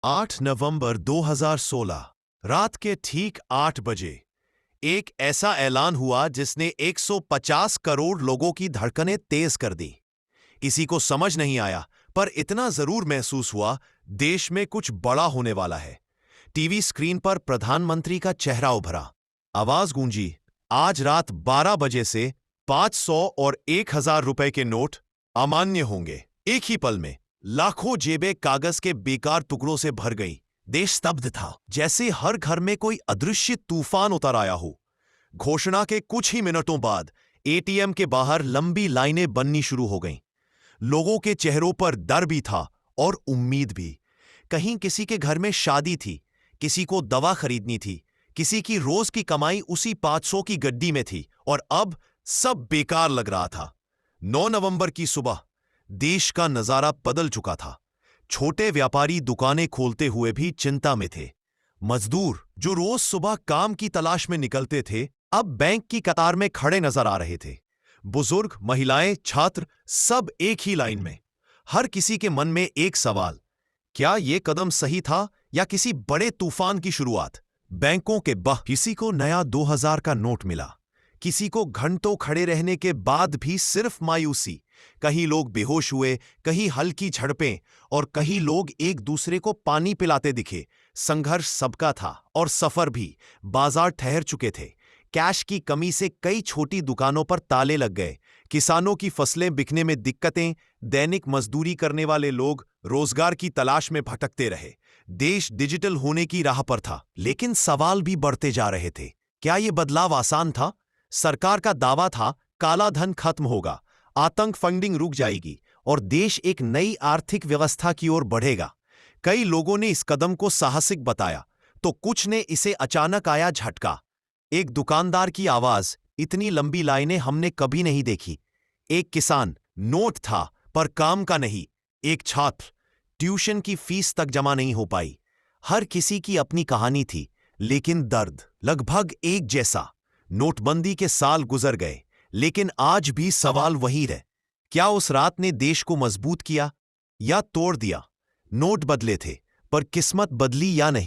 8 नवंबर 2016 रात के ठीक 8 बजे एक ऐसा ऐलान हुआ जिसने 150 करोड़ लोगों की धड़कनें तेज कर दी। किसी को समझ नहीं आया, पर इतना जरूर महसूस हुआ, देश में कुछ बड़ा होने वाला है। टीवी स्क्रीन पर प्रधानमंत्री का चेहरा उभरा, आवाज गूंजी, आज रात 12 बजे से 500 और 1000 रुपए के नोट अमान्य होंगे। एक ही पल में लाखों जेबें कागज के बेकार टुकड़ों से भर गई। देश स्तब्ध था, जैसे हर घर में कोई अदृश्य तूफान उतर आया हो। घोषणा के कुछ ही मिनटों बाद एटीएम के बाहर लंबी लाइनें बननी शुरू हो गईं। लोगों के चेहरों पर डर भी था और उम्मीद भी। कहीं किसी के घर में शादी थी, किसी को दवा खरीदनी थी, किसी की रोज की कमाई उसी 500 की गड्डी में थी, और अब सब बेकार लग रहा था। 9 नवंबर की सुबह देश का नजारा बदल चुका था। छोटे व्यापारी दुकानें खोलते हुए भी चिंता में थे। मजदूर जो रोज सुबह काम की तलाश में निकलते थे, अब बैंक की कतार में खड़े नजर आ रहे थे। बुजुर्ग, महिलाएं, छात्र, सब एक ही लाइन में। हर किसी के मन में एक सवाल, क्या यह कदम सही था या किसी बड़े तूफान की शुरुआत? बैंकों के किसी को नया 2000 का नोट मिला, किसी को घंटों खड़े रहने के बाद भी सिर्फ मायूसी। कहीं लोग बेहोश हुए, कहीं हल्की झड़पें, और कहीं लोग एक दूसरे को पानी पिलाते दिखे। संघर्ष सबका था और सफर भी। बाजार ठहर चुके थे। कैश की कमी से कई छोटी दुकानों पर ताले लग गए। किसानों की फसलें बिकने में दिक्कतें, दैनिक मजदूरी करने वाले लोग रोजगार की तलाश में भटकते रहे। देश डिजिटल होने की राह पर था, लेकिन सवाल भी बढ़ते जा रहे थे। क्या यह बदलाव आसान था? सरकार का दावा था, काला धन खत्म होगा, आतंक फंडिंग रुक जाएगी और देश एक नई आर्थिक व्यवस्था की ओर बढ़ेगा। कई लोगों ने इस कदम को साहसिक बताया, तो कुछ ने इसे अचानक आया झटका। एक दुकानदार की आवाज, इतनी लंबी लाइनें हमने कभी नहीं देखी। एक किसान, नोट था पर काम का नहीं। एक छात्र, ट्यूशन की फीस तक जमा नहीं हो पाई। हर किसी की अपनी कहानी थी, लेकिन दर्द लगभग एक जैसा। नोटबंदी के साल गुजर गए, लेकिन आज भी सवाल वही है, क्या उस रात ने देश को मजबूत किया या तोड़ दिया? नोट बदले थे, पर किस्मत बदली या नहीं?